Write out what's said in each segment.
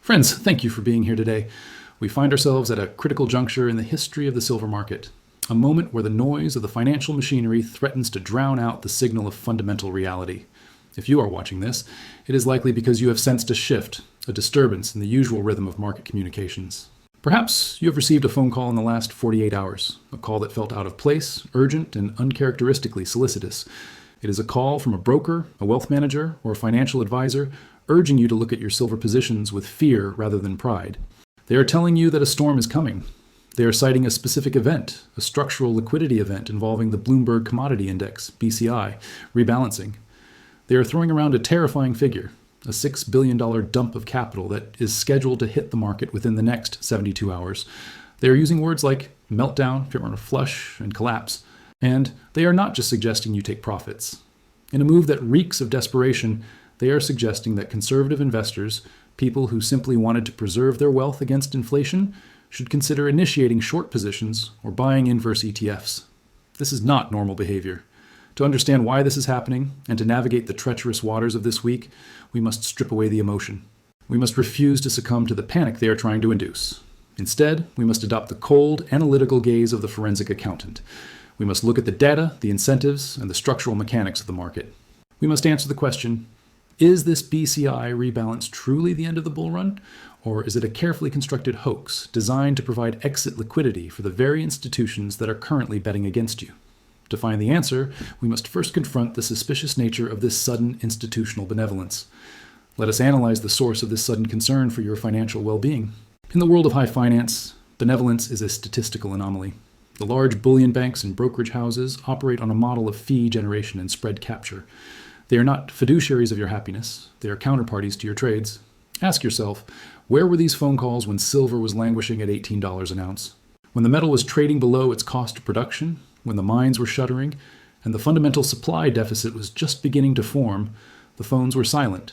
Friends, thank you for being here today. We find ourselves at a critical juncture in the history of the silver market, a moment where the noise of the financial machinery threatens to drown out the signal of fundamental reality. If you are watching this, it is likely because you have sensed a shift, a disturbance in the usual rhythm of market communications. Perhaps you have received a phone call in the last 48 hours, a call that felt out of place, urgent, and uncharacteristically solicitous. It is a call from a broker, a wealth manager, or a financial advisor urging you to look at your silver positions with fear rather than pride. They are telling you that a storm is coming. They are citing a specific event, a structural liquidity event involving the Bloomberg Commodity Index, BCI, rebalancing. They are throwing around a terrifying figure, a $6 billion dump of capital that is scheduled to hit the market within the next 72 hours. They are using words like meltdown, flush, and collapse. And they are not just suggesting you take profits. In a move that reeks of desperation, they are suggesting that conservative investors, people who simply wanted to preserve their wealth against inflation, should consider initiating short positions or buying inverse ETFs. This is not normal behavior. To understand why this is happening and to navigate the treacherous waters of this week, we must strip away the emotion. We must refuse to succumb to the panic they are trying to induce. Instead, we must adopt the cold, analytical gaze of the forensic accountant. We must look at the data, the incentives, and the structural mechanics of the market. We must answer the question, is this BCI rebalance truly the end of the bull run? Or is it a carefully constructed hoax designed to provide exit liquidity for the very institutions that are currently betting against you? To find the answer, we must first confront the suspicious nature of this sudden institutional benevolence. Let us analyze the source of this sudden concern for your financial well-being. In the world of high finance, benevolence is a statistical anomaly. The large bullion banks and brokerage houses operate on a model of fee generation and spread capture. They are not fiduciaries of your happiness. They are counterparties to your trades. Ask yourself, where were these phone calls when silver was languishing at $18 an ounce? When the metal was trading below its cost of production, when the mines were shuttering, and the fundamental supply deficit was just beginning to form, the phones were silent.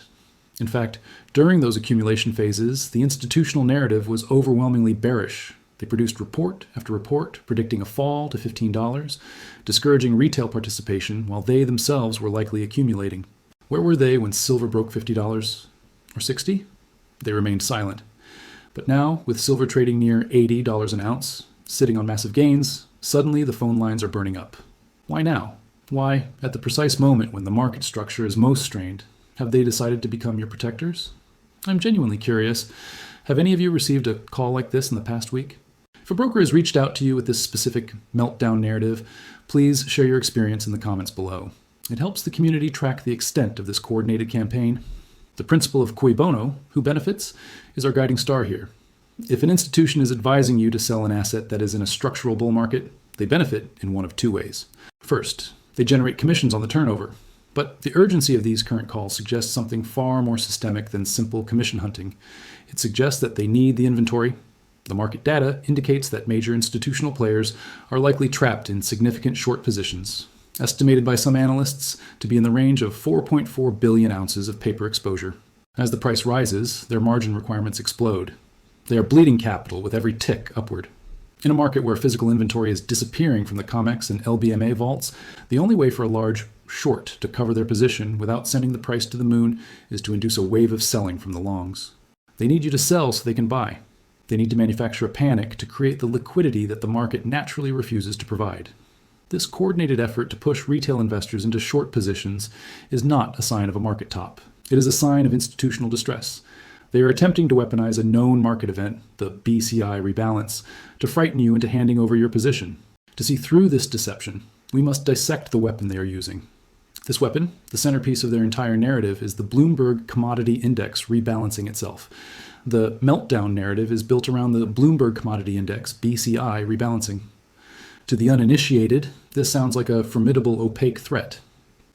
In fact, during those accumulation phases, the institutional narrative was overwhelmingly bearish. They produced report after report predicting a fall to $15, discouraging retail participation while they themselves were likely accumulating. Where were they when silver broke $50 or $60? They remained silent. But now, with silver trading near $80 an ounce, sitting on massive gains, suddenly the phone lines are burning up. Why now? Why, at the precise moment when the market structure is most strained, have they decided to become your protectors? I'm genuinely curious. Have any of you received a call like this in the past week? If a broker has reached out to you with this specific meltdown narrative, please share your experience in the comments below. It helps the community track the extent of this coordinated campaign. The principle of cui bono, who benefits, is our guiding star here. If an institution is advising you to sell an asset that is in a structural bull market, they benefit in one of two ways. First, they generate commissions on the turnover. But the urgency of these current calls suggests something far more systemic than simple commission hunting. It suggests that they need the inventory. The market data indicates that major institutional players are likely trapped in significant short positions, estimated by some analysts to be in the range of 4.4 billion ounces of paper exposure. As the price rises, their margin requirements explode. They are bleeding capital with every tick upward. In a market where physical inventory is disappearing from the COMEX and LBMA vaults, the only way for a large short to cover their position without sending the price to the moon is to induce a wave of selling from the longs. They need you to sell so they can buy. They need to manufacture a panic to create the liquidity that the market naturally refuses to provide. This coordinated effort to push retail investors into short positions is not a sign of a market top. It is a sign of institutional distress. They are attempting to weaponize a known market event, the BCI rebalance, to frighten you into handing over your position. To see through this deception, we must dissect the weapon they are using. This weapon, the centerpiece of their entire narrative, is the Bloomberg Commodity Index rebalancing itself. The meltdown narrative is built around the Bloomberg Commodity Index, BCI, rebalancing. To the uninitiated, this sounds like a formidable, opaque threat.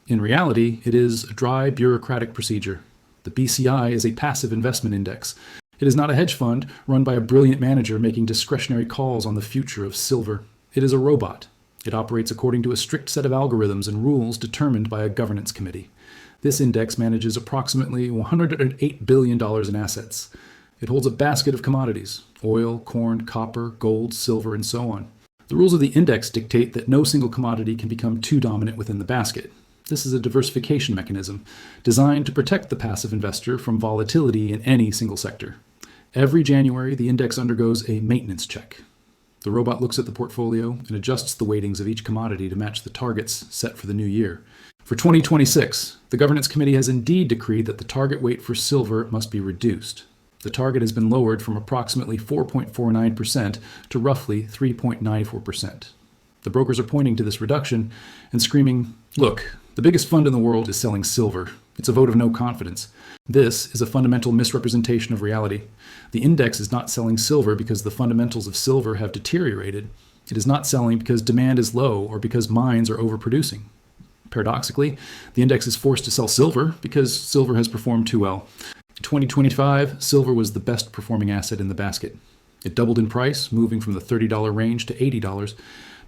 In reality, it is a dry, bureaucratic procedure. The BCI is a passive investment index. It is not a hedge fund run by a brilliant manager making discretionary calls on the future of silver. It is a robot. It operates according to a strict set of algorithms and rules determined by a governance committee. This index manages approximately $108 billion in assets. It holds a basket of commodities: oil, corn, copper, gold, silver, and so on. The rules of the index dictate that no single commodity can become too dominant within the basket. This is a diversification mechanism designed to protect the passive investor from volatility in any single sector. Every January, the index undergoes a maintenance check. The robot looks at the portfolio and adjusts the weightings of each commodity to match the targets set for the new year. For 2026, the Governance Committee has indeed decreed that the target weight for silver must be reduced. The target has been lowered from approximately 4.49% to roughly 3.94%. The brokers are pointing to this reduction and screaming, "Look, the biggest fund in the world is selling silver. It's a vote of no confidence. This is a fundamental misrepresentation of reality. The index is not selling silver because the fundamentals of silver have deteriorated. It is not selling because demand is low or because mines are overproducing. Paradoxically, the index is forced to sell silver because silver has performed too well. In 2025, silver was the best performing asset in the basket. It doubled in price, moving from the $30 range to $80.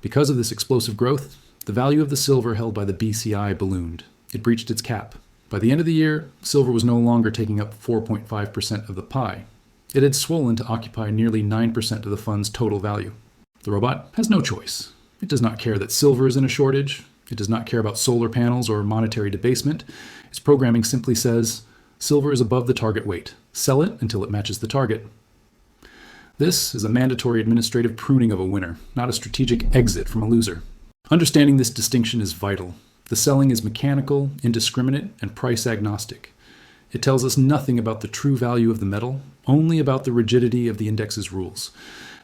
Because of this explosive growth, the value of the silver held by the BCI ballooned. It breached its cap. By the end of the year, silver was no longer taking up 4.5% of the pie. It had swollen to occupy nearly 9% of the fund's total value. The robot has no choice. It does not care that silver is in a shortage. It does not care about solar panels or monetary debasement. Its programming simply says, silver is above the target weight. Sell it until it matches the target. This is a mandatory administrative pruning of a winner, not a strategic exit from a loser. Understanding this distinction is vital. The selling is mechanical, indiscriminate, and price agnostic. It tells us nothing about the true value of the metal, only about the rigidity of the index's rules.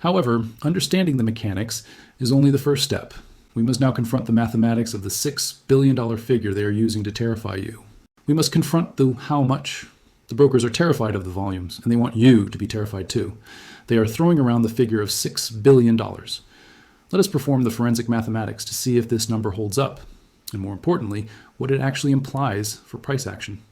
However, understanding the mechanics is only the first step. We must now confront the mathematics of the $6 billion figure they are using to terrify you. We must confront the how much. The brokers are terrified of the volumes, and they want you to be terrified too. They are throwing around the figure of $6 billion. Let us perform the forensic mathematics to see if this number holds up, and more importantly, what it actually implies for price action.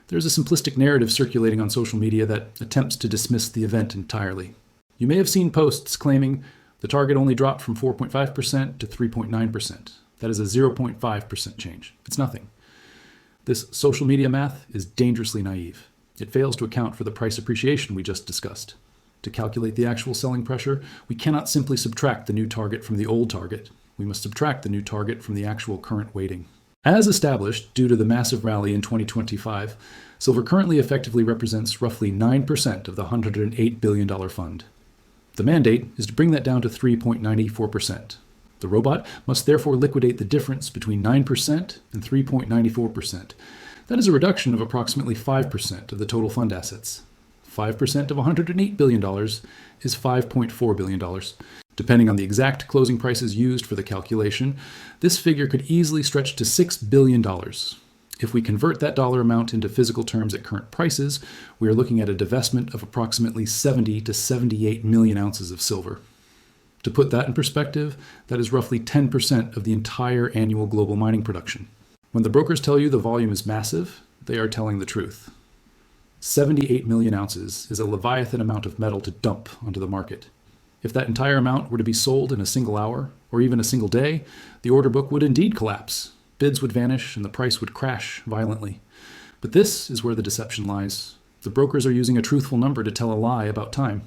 There's a simplistic narrative circulating on social media that attempts to dismiss the event entirely. You may have seen posts claiming the target only dropped from 4.5% to 3.9%. That is a 0.5% change. It's nothing. This social media math is dangerously naive. It fails to account for the price appreciation we just discussed. To calculate the actual selling pressure, we cannot simply subtract the new target from the old target. We must subtract the new target from the actual current weighting. As established, due to the massive rally in 2025, silver currently effectively represents roughly 9% of the $108 billion fund. The mandate is to bring that down to 3.94%. The robot must therefore liquidate the difference between 9% and 3.94%. That is a reduction of approximately 5% of the total fund assets. 5% of $108 billion is $5.4 billion. Depending on the exact closing prices used for the calculation, this figure could easily stretch to $6 billion. If we convert that dollar amount into physical terms at current prices, we are looking at a divestment of approximately 70 to 78 million ounces of silver. To put that in perspective, that is roughly 10% of the entire annual global mining production. When the brokers tell you the volume is massive, they are telling the truth. 78 million ounces is a leviathan amount of metal to dump onto the market. If that entire amount were to be sold in a single hour, or even a single day, the order book would indeed collapse. Bids would vanish and the price would crash violently. But this is where the deception lies. The brokers are using a truthful number to tell a lie about time.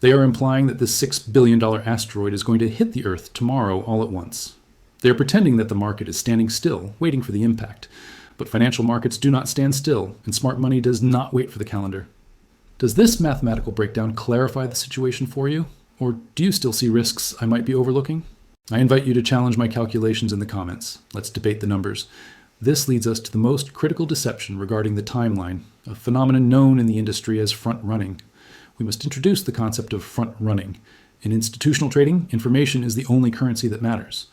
They are implying that this $6 billion asteroid is going to hit the Earth tomorrow all at once. They are pretending that the market is standing still, waiting for the impact. But financial markets do not stand still, and smart money does not wait for the calendar. Does this mathematical breakdown clarify the situation for you? Or do you still see risks I might be overlooking? I invite you to challenge my calculations in the comments. Let's debate the numbers. This leads us to the most critical deception regarding the timeline, a phenomenon known in the industry as front-running. We must introduce the concept of front-running. In institutional trading, information is the only currency that matters.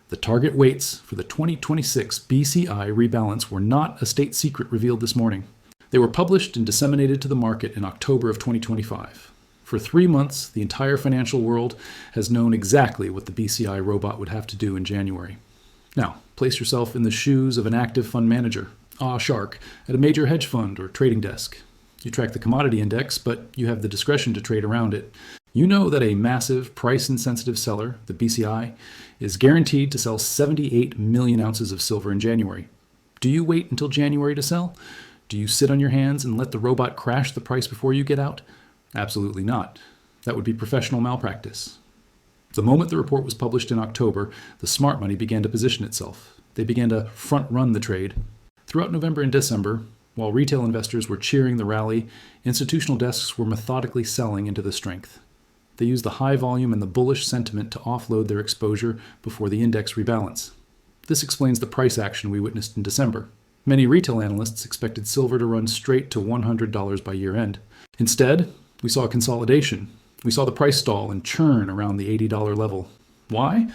The target weights for the 2026 BCI rebalance were not a state secret revealed this morning. They were published and disseminated to the market in October of 2025. For 3 months, the entire financial world has known exactly what the BCI robot would have to do in January. Now, place yourself in the shoes of an active fund manager, a shark, at a major hedge fund or trading desk. You track the commodity index, but you have the discretion to trade around it. You know that a massive, price-insensitive seller, the BCI, is guaranteed to sell 78 million ounces of silver in January. Do you wait until January to sell? Do you sit on your hands and let the robot crash the price before you get out? Absolutely not. That would be professional malpractice. The moment the report was published in October, the smart money began to position itself. They began to front-run the trade. Throughout November and December, While retail investors were cheering the rally, institutional desks were methodically selling into the strength. They used the high volume and the bullish sentiment to offload their exposure before the index rebalance. This explains the price action we witnessed in December. Many retail analysts expected silver to run straight to $100 by year-end. Instead, we saw a consolidation. We saw the price stall and churn around the $80 level. Why?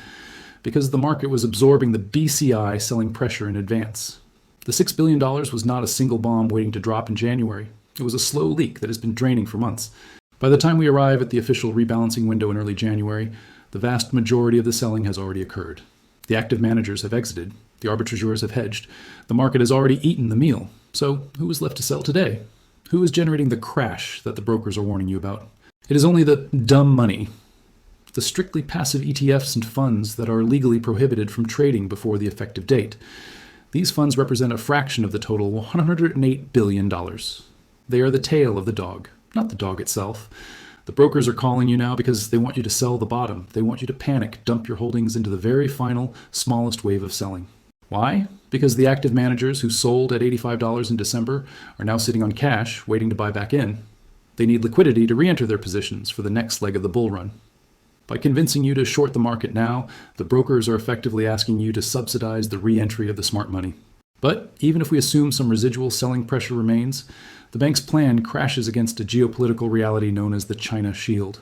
Because the market was absorbing the BCI selling pressure in advance. The $6 billion was not a single bomb waiting to drop in January. It was a slow leak that has been draining for months. By the time we arrive at the official rebalancing window in early January, the vast majority of the selling has already occurred. The active managers have exited. The arbitrageurs have hedged. The market has already eaten the meal. So who is left to sell today? Who is generating the crash that the brokers are warning you about? It is only the dumb money, the strictly passive ETFs and funds that are legally prohibited from trading before the effective date. These funds represent a fraction of the total $108 billion. They are the tail of the dog, not the dog itself. The brokers are calling you now because they want you to sell the bottom. They want you to panic, dump your holdings into the very final, smallest wave of selling. Why? Because the active managers who sold at $85 in December are now sitting on cash, waiting to buy back in. They need liquidity to re-enter their positions for the next leg of the bull run. By convincing you to short the market now, the brokers are effectively asking you to subsidize the re-entry of the smart money. But even if we assume some residual selling pressure remains, the bank's plan crashes against a geopolitical reality known as the China shield.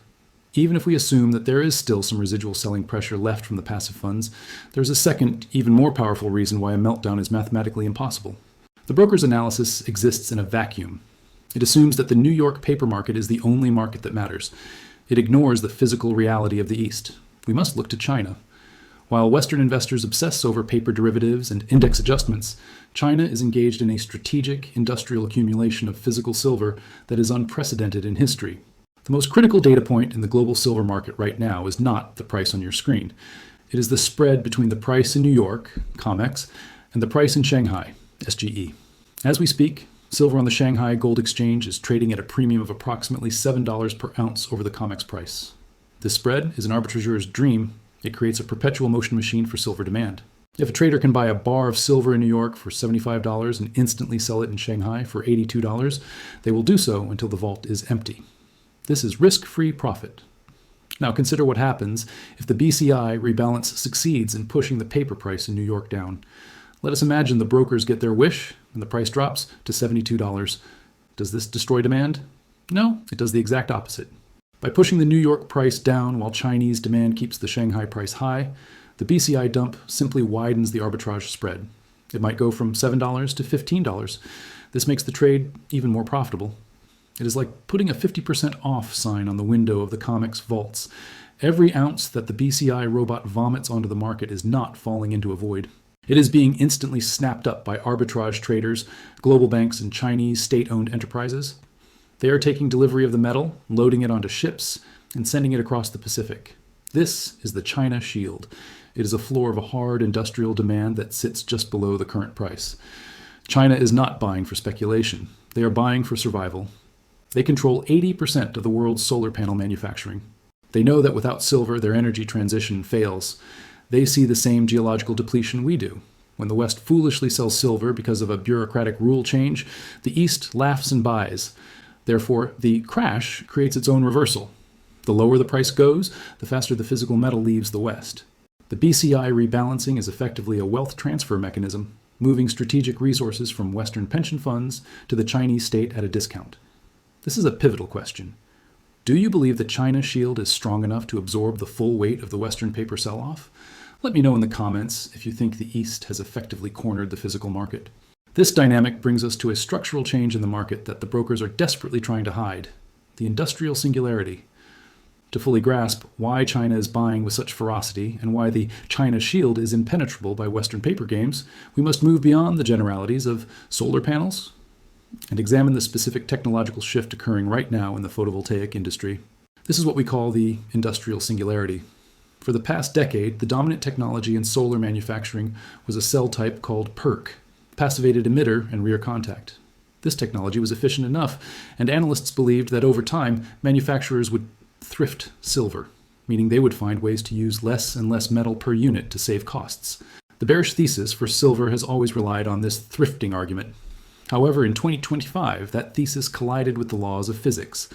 Even if we assume that there is still some residual selling pressure left from the passive funds, there's a second, even more powerful reason why a meltdown is mathematically impossible. The broker's analysis exists in a vacuum. It assumes that the New York paper market is the only market that matters. It ignores the physical reality of the East. We must look to China. While Western investors obsess over paper derivatives and index adjustments, China is engaged in a strategic industrial accumulation of physical silver that is unprecedented in history. The most critical data point in the global silver market right now is not the price on your screen. It is the spread between the price in New York, COMEX, and the price in Shanghai, SGE. As we speak, silver on the Shanghai Gold Exchange is trading at a premium of approximately $7 per ounce over the COMEX price. This spread is an arbitrageur's dream. It creates a perpetual motion machine for silver demand. If a trader can buy a bar of silver in New York for $75 and instantly sell it in Shanghai for $82, they will do so until the vault is empty. This is risk-free profit. Now consider what happens if the BCI rebalance succeeds in pushing the paper price in New York down. Let us imagine the brokers get their wish and the price drops to $72. Does this destroy demand? No, it does the exact opposite. By pushing the New York price down while Chinese demand keeps the Shanghai price high, the BCI dump simply widens the arbitrage spread. It might go from $7 to $15. This makes the trade even more profitable. It is like putting a 50% off sign on the window of the COMEX vaults. Every ounce that the BCI robot vomits onto the market is not falling into a void. It is being instantly snapped up by arbitrage traders, global banks, and Chinese state-owned enterprises. They are taking delivery of the metal, loading it onto ships, and sending it across the Pacific. This is the China shield. It is a floor of a hard industrial demand that sits just below the current price. China is not buying for speculation. They are buying for survival. They control 80% of the world's solar panel manufacturing. They know that without silver, their energy transition fails. They see the same geological depletion we do. When the West foolishly sells silver because of a bureaucratic rule change, the East laughs and buys. Therefore, the crash creates its own reversal. The lower the price goes, the faster the physical metal leaves the West. The BCI rebalancing is effectively a wealth transfer mechanism, moving strategic resources from Western pension funds to the Chinese state at a discount. This is a pivotal question. Do you believe the China shield is strong enough to absorb the full weight of the Western paper sell-off? Let me know in the comments if you think the East has effectively cornered the physical market. This dynamic brings us to a structural change in the market that the brokers are desperately trying to hide, the industrial singularity. To fully grasp why China is buying with such ferocity and why the China shield is impenetrable by Western paper games, we must move beyond the generalities of solar panels and examine the specific technological shift occurring right now in the photovoltaic industry. This is what we call the industrial singularity. For the past decade, the dominant technology in solar manufacturing was a cell type called PERC, passivated emitter and rear contact. This technology was efficient enough, and analysts believed that over time, manufacturers would thrift silver, meaning they would find ways to use less and less metal per unit to save costs. The bearish thesis for silver has always relied on this thrifting argument. However, in 2025, that thesis collided with the laws of physics.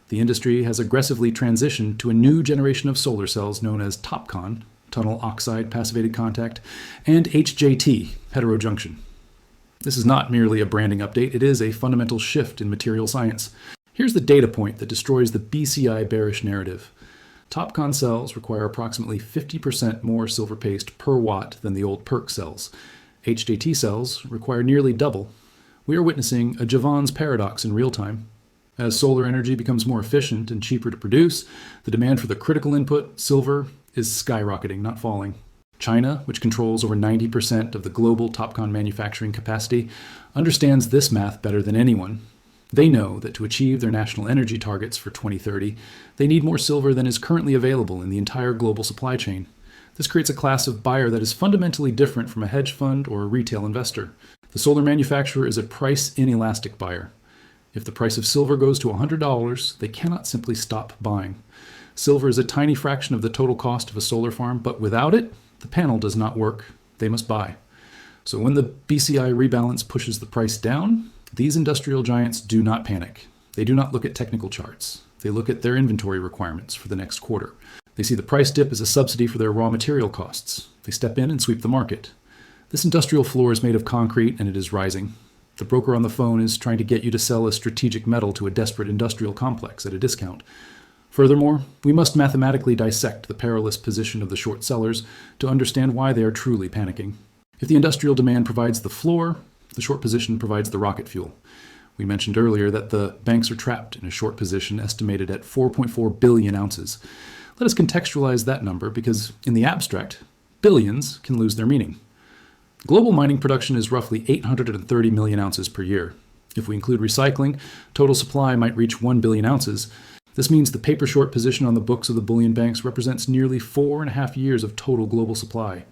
The industry has aggressively transitioned to a new generation of solar cells known as TOPCon, tunnel oxide passivated contact, and HJT, heterojunction. This is not merely a branding update, it is a fundamental shift in material science. Here's the data point that destroys the BCI bearish narrative. TOPCon cells require approximately 50% more silver paste per watt than the old PERC cells. HJT cells require nearly double. We are witnessing a Jevons paradox in real time. As solar energy becomes more efficient and cheaper to produce, the demand for the critical input, silver, is skyrocketing, not falling. China, which controls over 90% of the global TOPCon manufacturing capacity, understands this math better than anyone. They know that to achieve their national energy targets for 2030, they need more silver than is currently available in the entire global supply chain. This creates a class of buyer that is fundamentally different from a hedge fund or a retail investor. The solar manufacturer is a price inelastic buyer. If the price of silver goes to $100, they cannot simply stop buying. Silver is a tiny fraction of the total cost of a solar farm, but without it, the panel does not work. They must buy. So when the BCI rebalance pushes the price down, these industrial giants do not panic. They do not look at technical charts. They look at their inventory requirements for the next quarter. They see the price dip as a subsidy for their raw material costs. They step in and sweep the market. This industrial floor is made of concrete and it is rising. The broker on the phone is trying to get you to sell a strategic metal to a desperate industrial complex at a discount. Furthermore, we must mathematically dissect the perilous position of the short sellers to understand why they are truly panicking. If the industrial demand provides the floor, the short position provides the rocket fuel. We mentioned earlier that the banks are trapped in a short position estimated at 4.4 billion ounces. Let us contextualize that number because, in the abstract, billions can lose their meaning. Global mining production is roughly 830 million ounces per year. If we include recycling, total supply might reach 1 billion ounces. This means the paper short position on the books of the bullion banks represents nearly 4.5 years of total global supply.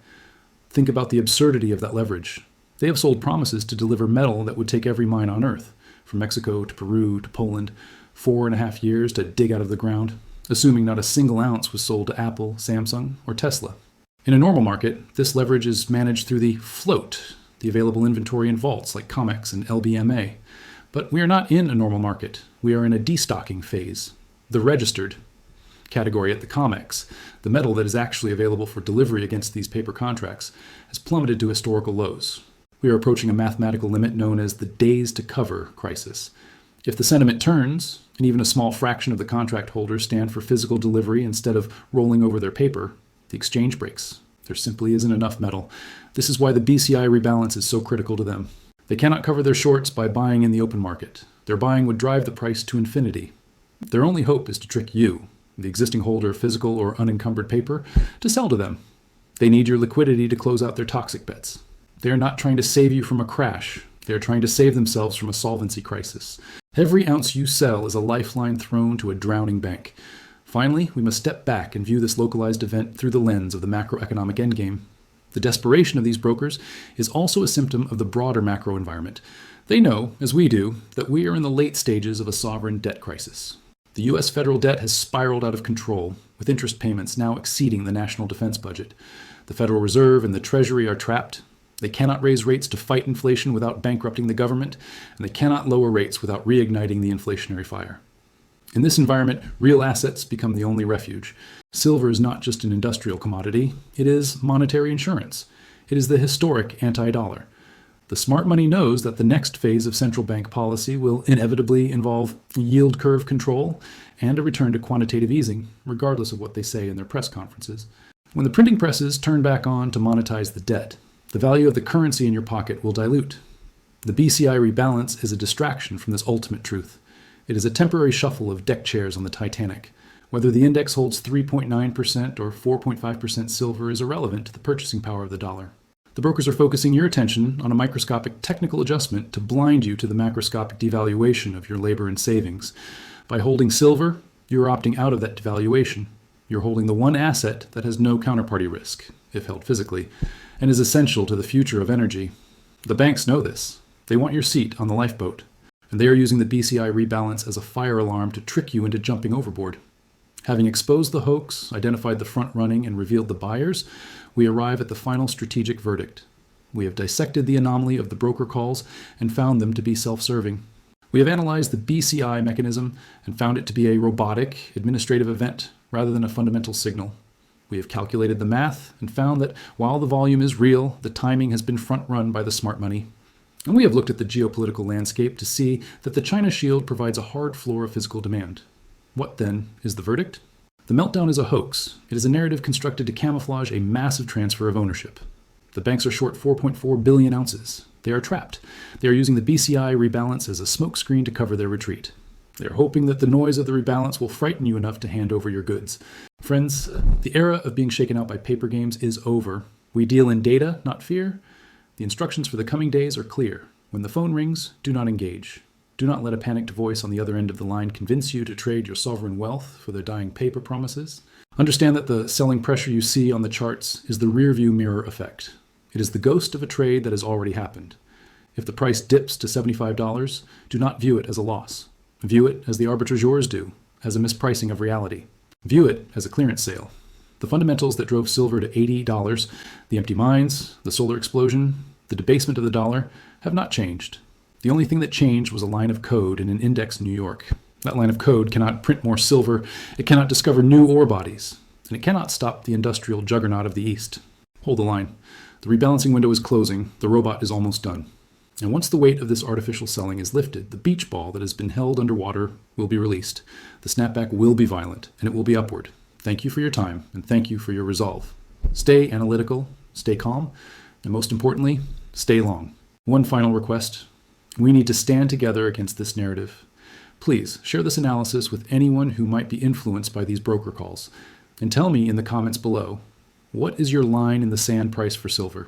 Think about the absurdity of that leverage. They have sold promises to deliver metal that would take every mine on Earth, from Mexico to Peru to Poland, 4.5 years to dig out of the ground, assuming not a single ounce was sold to Apple, Samsung, or Tesla. In a normal market, this leverage is managed through the float, the available inventory in vaults like COMEX and LBMA. But we are not in a normal market. We are in a destocking phase. The registered category at the COMEX, the metal that is actually available for delivery against these paper contracts, has plummeted to historical lows. We are approaching a mathematical limit known as the days to cover crisis. If the sentiment turns, and even a small fraction of the contract holders stand for physical delivery instead of rolling over their paper, the exchange breaks. There simply isn't enough metal. This is why the BCI rebalance is so critical to them. They cannot cover their shorts by buying in the open market. Their buying would drive the price to infinity. Their only hope is to trick you, the existing holder of physical or unencumbered paper, to sell to them. They need your liquidity to close out their toxic bets. They are not trying to save you from a crash. They are trying to save themselves from a solvency crisis. Every ounce you sell is a lifeline thrown to a drowning bank. Finally, we must step back and view this localized event through the lens of the macroeconomic endgame. The desperation of these brokers is also a symptom of the broader macro environment. They know, as we do, that we are in the late stages of a sovereign debt crisis. The U.S. federal debt has spiraled out of control, with interest payments now exceeding the national defense budget. The Federal Reserve and the Treasury are trapped. They cannot raise rates to fight inflation without bankrupting the government, and they cannot lower rates without reigniting the inflationary fire. In this environment, real assets become the only refuge. Silver is not just an industrial commodity, it is monetary insurance. It is the historic anti-dollar. The smart money knows that the next phase of central bank policy will inevitably involve yield curve control and a return to quantitative easing, regardless of what they say in their press conferences. When the printing presses turn back on to monetize the debt, the value of the currency in your pocket will dilute. The BCI rebalance is a distraction from this ultimate truth. It is a temporary shuffle of deck chairs on the Titanic. Whether the index holds 3.9% or 4.5% silver is irrelevant to the purchasing power of the dollar. The brokers are focusing your attention on a microscopic technical adjustment to blind you to the macroscopic devaluation of your labor and savings. By holding silver, you are opting out of that devaluation. You're holding the one asset that has no counterparty risk, if held physically, and is essential to the future of energy. The banks know this. They want your seat on the lifeboat. And they are using the BCI rebalance as a fire alarm to trick you into jumping overboard. Having exposed the hoax, identified the front running, and revealed the buyers, we arrive at the final strategic verdict. We have dissected the anomaly of the broker calls and found them to be self-serving. We have analyzed the BCI mechanism and found it to be a robotic, administrative event rather than a fundamental signal. We have calculated the math and found that while the volume is real, the timing has been front-run by the smart money. And we have looked at the geopolitical landscape to see that the China shield provides a hard floor of physical demand. What, then, is the verdict? The meltdown is a hoax. It is a narrative constructed to camouflage a massive transfer of ownership. The banks are short 4.4 billion ounces. They are trapped. They are using the BCI rebalance as a smokescreen to cover their retreat. They are hoping that the noise of the rebalance will frighten you enough to hand over your goods. Friends, the era of being shaken out by paper games is over. We deal in data, not fear. The instructions for the coming days are clear. When the phone rings, do not engage. Do not let a panicked voice on the other end of the line convince you to trade your sovereign wealth for their dying paper promises. Understand that the selling pressure you see on the charts is the rearview mirror effect. It is the ghost of a trade that has already happened. If the price dips to $75, do not view it as a loss. View it as the arbitrageurs do, as a mispricing of reality. View it as a clearance sale. The fundamentals that drove silver to $80, the empty mines, the solar explosion, the debasement of the dollar, have not changed. The only thing that changed was a line of code in an index in New York. That line of code cannot print more silver, it cannot discover new ore bodies, and it cannot stop the industrial juggernaut of the East. Hold the line. The rebalancing window is closing, the robot is almost done. And once the weight of this artificial selling is lifted, the beach ball that has been held underwater will be released. The snapback will be violent, and it will be upward. Thank you for your time, and thank you for your resolve. Stay analytical, stay calm, and most importantly, stay long. One final request. We need to stand together against this narrative. Please share this analysis with anyone who might be influenced by these broker calls, and tell me in the comments below, what is your line in the sand price for silver?